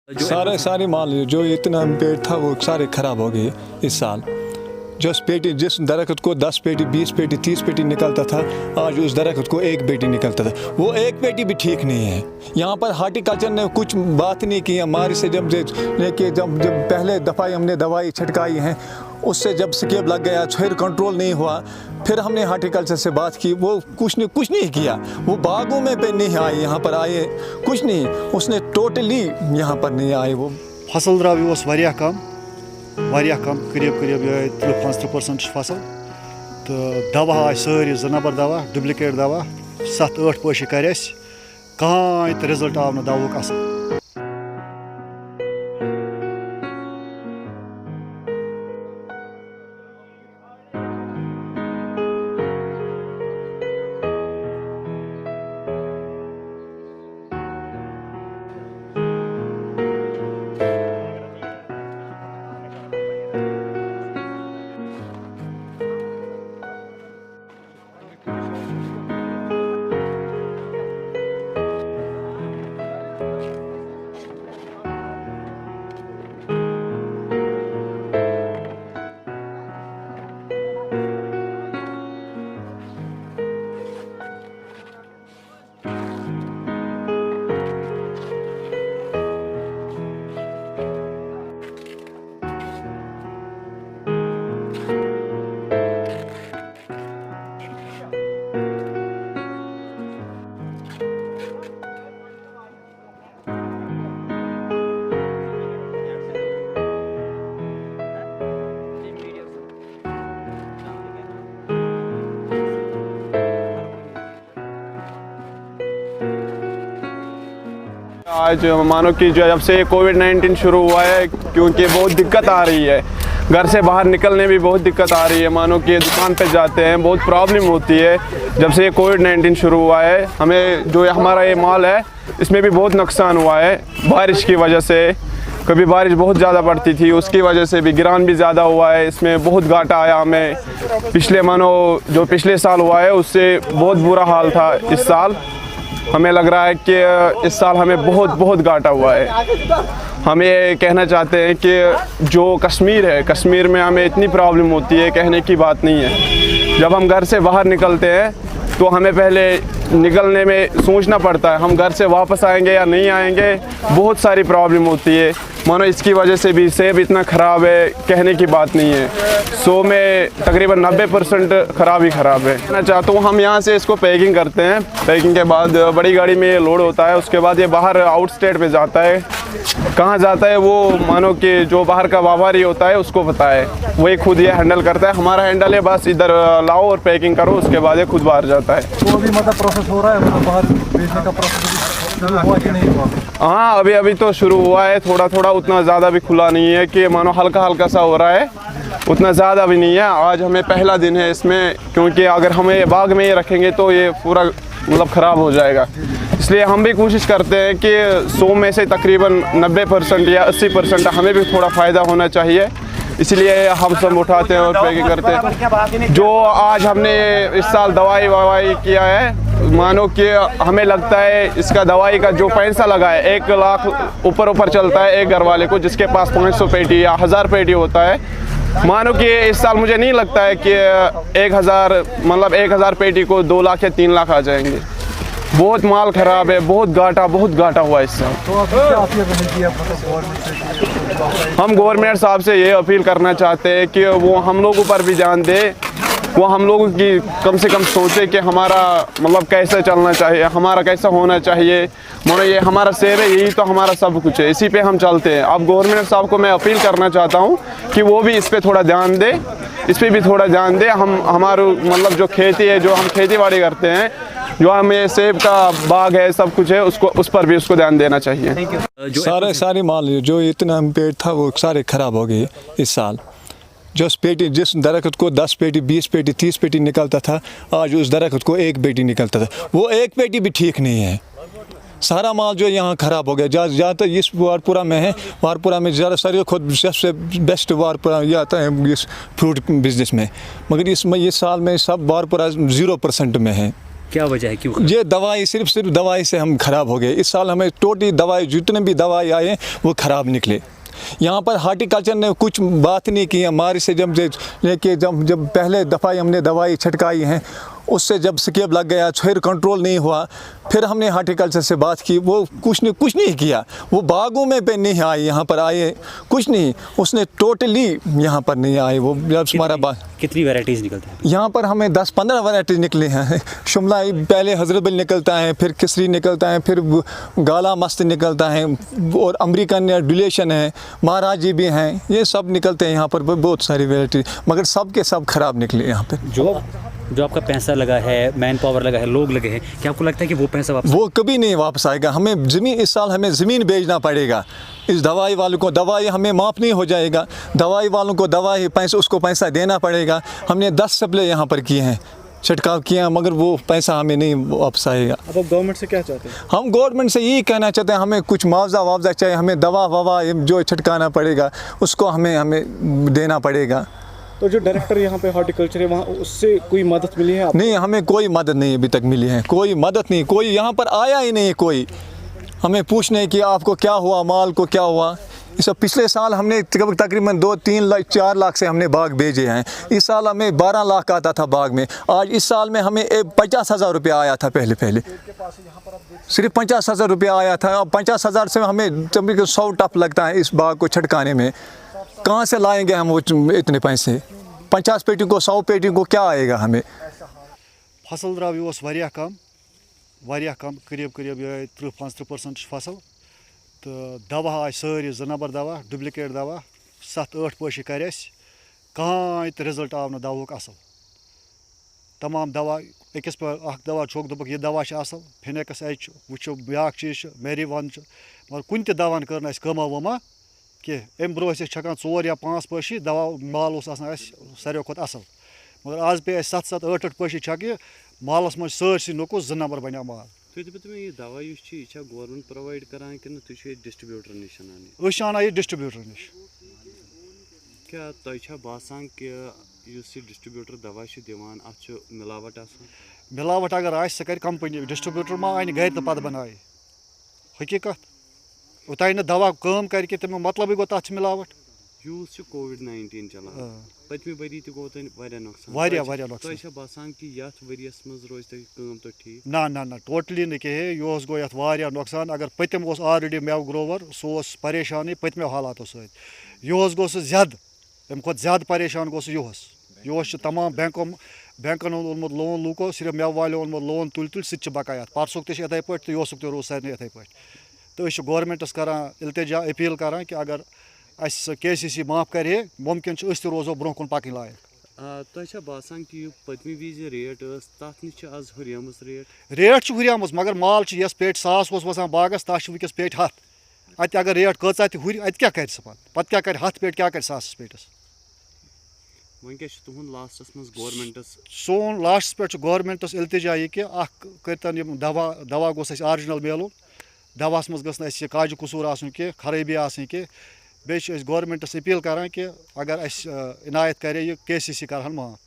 सारे माल जो इतना पेड़ था वो सारे खराब हो गए इस साल। जिस दरख्त को 10 पेटी 20 पेटी 30 पेटी निकलता था, आज उस दरख्त को 1 पेटी निकलता था। वो 1 पेटी भी ठीक नहीं है। यहाँ पर हार्टिकल्चर ने कुछ बात नहीं की हमारी से। जब पहले दफ़ा हमने दवाई छिड़काई है, उससे जब स्केब लग गया फिर कंट्रोल नहीं हुआ। फिर हमने हार्टिकल्चर से बात की, वो कुछ नहीं किया। वो बागों में पे नहीं आए, यहाँ पर आए कुछ नहीं, उसने टोटली यहाँ पर नहीं आए। वो फसल द्राव वारिया कम करीब 30-35% फसल तो दवा आए सारी 2 नंबर दवा डुप्लिकेट दवा 7-8 पौशे कर कहीं तो रिजल्ट आव न दवुक असल। आज मानो कि जब से कोविड-19 शुरू हुआ है, क्योंकि बहुत दिक्कत आ रही है, घर से बाहर निकलने भी बहुत दिक्कत आ रही है। मानो कि दुकान पे जाते हैं बहुत प्रॉब्लम होती है। जब से कोविड-19 शुरू हुआ है, हमें जो हमारा ये माल है इसमें भी बहुत नुकसान हुआ है बारिश की वजह से। कभी बारिश बहुत ज़्यादा पड़ती थी, उसकी वजह से भी गिरान भी ज़्यादा हुआ है। इसमें बहुत घाटा आया हमें। पिछले साल हुआ है उससे बहुत बुरा हाल था। इस साल हमें लग रहा है कि इस साल हमें बहुत घाटा हुआ है। हम ये कहना चाहते हैं कि जो कश्मीर में हमें इतनी प्रॉब्लम होती है, कहने की बात नहीं है। जब हम घर से बाहर निकलते हैं तो हमें पहले निकलने में सोचना पड़ता है, हम घर से वापस आएंगे या नहीं आएंगे। बहुत सारी प्रॉब्लम होती है। मानो इसकी वजह से भी सेब इतना ख़राब है, कहने की बात नहीं है। 100 में तकरीबन 90% ख़राब है। मैं चाहता हूँ हम यहाँ से इसको पैकिंग करते हैं, पैकिंग के बाद बड़ी गाड़ी में लोड होता है, उसके बाद ये बाहर आउट स्टेट पे जाता है। कहाँ जाता है वो मानो कि जो बाहर का व्यापारी होता है उसको पता है, वही खुद ये हैंडल करता है। हमारा हैंडल है बस इधर लाओ और पैकिंग करो, उसके बाद ये खुद बाहर जाता है। तो अभी मतलब प्रोसेस हो रहा है, मतलब बाहर भेजने का प्रोसेस हुआ कि नहीं हुआ? हाँ, अभी तो शुरू हुआ है थोड़ा, उतना ज़्यादा भी खुला नहीं है कि मानो हल्का सा हो रहा है, उतना ज़्यादा भी नहीं है। आज हमें पहला दिन है इसमें, क्योंकि अगर हमें बाग में ये रखेंगे तो ये पूरा मतलब ख़राब हो जाएगा। इसलिए हम भी कोशिश करते हैं कि 100 में से तकरीबन 90% या 80% हमें भी थोड़ा फ़ायदा होना चाहिए। इसलिए हम सब उठाते हैं और पैकिंग करते हैं। जो आज हमने इस साल दवाई किया है, मानो कि हमें लगता है इसका दवाई का जो पैसा लगा है 1 लाख ऊपर चलता है एक घर वाले को, जिसके पास 500 पेटी या 1000 पेटी होता है। मानो कि इस साल मुझे नहीं लगता है कि 1000 पेटी को 2 लाख या 3 लाख आ जाएंगे। बहुत माल ख़राब है, बहुत घाटा हुआ इस साल। तो हम गवर्नमेंट साहब से ये अपील करना चाहते हैं कि वो हम लोगों पर भी ध्यान दे, वो हम लोगों की कम से कम सोचे कि हमारा मतलब कैसे चलना चाहिए, हमारा कैसा होना चाहिए। मानो ये हमारा सेब है, यही तो हमारा सब कुछ है, इसी पे हम चलते हैं। अब गवर्नमेंट साहब को मैं अपील करना चाहता हूँ कि वो भी इस पे थोड़ा ध्यान दे, हम हमारे मतलब जो खेती है, जो हम खेती बाड़ी करते हैं, जो हमें सेब का बाग है, सब कुछ है, उस पर भी उसको ध्यान देना चाहिए। सारे माल जो इतना पेड़ था वो सारे खराब हो गए इस साल। जिस दरख्त को 10 पेटी 20 पेटी 30 पेटी निकलता था, आज उस दरख्त को 1 पेटी निकलता था। वो 1 पेटी भी ठीक नहीं है। सारा माल जो यहाँ ख़राब हो गया। ज़्यादातर इस वारपुरा में है, वारपुरा में ज़्यादा सारी खुद सबसे बेस्ट वारपुरा ये आता है इस फ्रूट बिजनेस में, मगर इस साल में सब वारपुरा 0% में है। क्या वजह है, क्यों? ये दवाई सिर्फ दवाई से हम ख़राब हो गए। इस साल हमें टोटली दवाई जितने भी दवाई आए वो ख़राब निकले। यहाँ पर हार्टिकल्चर ने कुछ बात नहीं की हमारे से। जब पहले दफ़ा हमने दवाई छिड़काई है उससे जब स्केब लग गया फिर कंट्रोल नहीं हुआ, फिर हमने हार्टिकल्चर से बात की, वो कुछ नहीं किया। वो बागों में पे नहीं आए, यहाँ पर आए कुछ नहीं, उसने टोटली यहाँ पर नहीं आए। वो जब हमारा बात कितनी वैराइटीज़ निकलती हैं यहाँ पर हमें 10-15 वैरायटी निकले हैं। शिमला पहले हजरतबल निकलता है, फिर किसरी निकलता है, फिर गाला मस्त निकलता है, और अमेरिकन ड्यूलेशन है, महाराजी भी हैं, ये सब निकलते हैं यहाँ पर बहुत सारी वैरायटी, मगर सब के सब ख़राब निकले यहाँ पर। जो आपका पैसा लगा है, मैन पावर लगा है, लोग लगे हैं, क्या आपको लगता है कि वो पैसा वापस? वो कभी नहीं वापस आएगा। हमें ज़मीन, इस साल हमें ज़मीन बेचना पड़ेगा। इस दवाई वालों को दवाई हमें माफ़ नहीं हो जाएगा, दवाई वालों को दवाई पैसे उसको पैसा देना पड़ेगा। हमने 10 सप्ले यहाँ पर किए हैं, छिड़काव किया, मगर वो पैसा हमें नहीं वापस आएगा। अब आप गवर्नमेंट से क्या चाहते हैं? हम गवर्नमेंट से यही कहना चाहते हैं, हमें कुछ मुआवजा चाहिए, हमें दवा ववा जो छिड़काना पड़ेगा उसको हमें देना पड़ेगा। तो जो डायरेक्टर यहाँ पे हॉर्टिकल्चर है, वहाँ उससे कोई मदद मिली है आपको? नहीं, हमें कोई मदद नहीं अभी तक मिली है, कोई मदद नहीं, कोई यहाँ पर आया ही नहीं, कोई हमें पूछने कि आपको क्या हुआ, माल को क्या हुआ। इस पिछले साल हमने तकरीबन 2-3 लाख 4 लाख से हमने बाग भेजे हैं। इस साल हमें 12 लाख आता था बाग में, आज इस साल में हमें 50,000 रुपया आया था। पहले सिर्फ 50,000 रुपया आया था। अब 50,000 से हमें 100 टप लगता है इस बाग को छिड़काने में। कहाँ से लाएंगे हम वो इतने पैसे? 50 पेटी को 100 पेटी को क्या आएगा हमें? फसल द्राव यह वारिया कम, करीब 30-35% फसल। तो दवा आए सारी 2 नंबर दवा, डुप्लिकेट दवा 7-8 पशी कर कहाँ रिजल्ट आव ना दवा असल। तमाम दवा अकिस पे दवा छोक दोपक यह दवा असल, फिनेक्स एच वो ब्या चीज मेरी वन, मगर कुन दवान कर कमा वमा कह। अम ब्रो छकान 4 या 5 पशी दवा माल सारे खुद असल, मगर आज पे 7-8 पशी छक मालस मज सरसी नोकुस 2 नंबर बना माल। ये दवा गवर्नमेंट प्रोवाइड करान कि डिस्ट्रीब्यूटर निश अना यह डिस्ट्रीब्यूटर निश। क्या तुम बासान कि डिस्ट्रीब्यूटर दवा दिवान अत मिलावट मिलावट अगर आ सह कर कंपनी, डिस्ट्रीब्यूटर मा आन घर तो पत बनाए हकीकत उतन दवा कम कर तमें मतलब गो तथ मिलावट। यूज कोविड-19 चलान, पतमे वरी गो नुकसान, वारिया नुकसान। तुम बासान कि यथ वरियस मज रोज तो ठीक? ना टोटली न कहे, यह गो यथ वारिया नुकसान। अगर पतम ऑलरेडी मेव ग्रोवर सह परेशान पतमो हालातों सत, यह गो ज्यादा अम खुद ज्यादा परेशान गो यह तमाम बैंकन ओनमुत लोन लूको, सिर्फ मेव वालों ओनमुत लोन तुल सह बकाया परसुक तथे पे तो योसुक तो रोज सारे इथे पे। तो गवर्नमेंटस करान इल्तिजा अपील करान कि अगर अस KCC माफ करे मुमकिन रोजो ब्रोह कुन पकन लायक। तुम बासान कि पतमे विज रेट तथ निश आज हुरियम रेट हुरियम, मगर माल यस पेट 100 वसान बागस तथ वस पेट 100। अत अगर रेट कचा हुर अत क्या कर पत क्या कर 100 पेट क्या कर 100 पेटस। वन क्या तुहद लास्टस मज गवर्नमेंटस? सोन लास्टस पे गवर्नमेंटस इल्तिजा यह कि करतन दवा गोस ऑरिजिनल मिलून, दवास मज गस काजु कसूर आसन कि खराबी आसन कि बे गवर्नमेंटस अपील करान कि अगर अस इनायत करे यह KCC करहन माफ।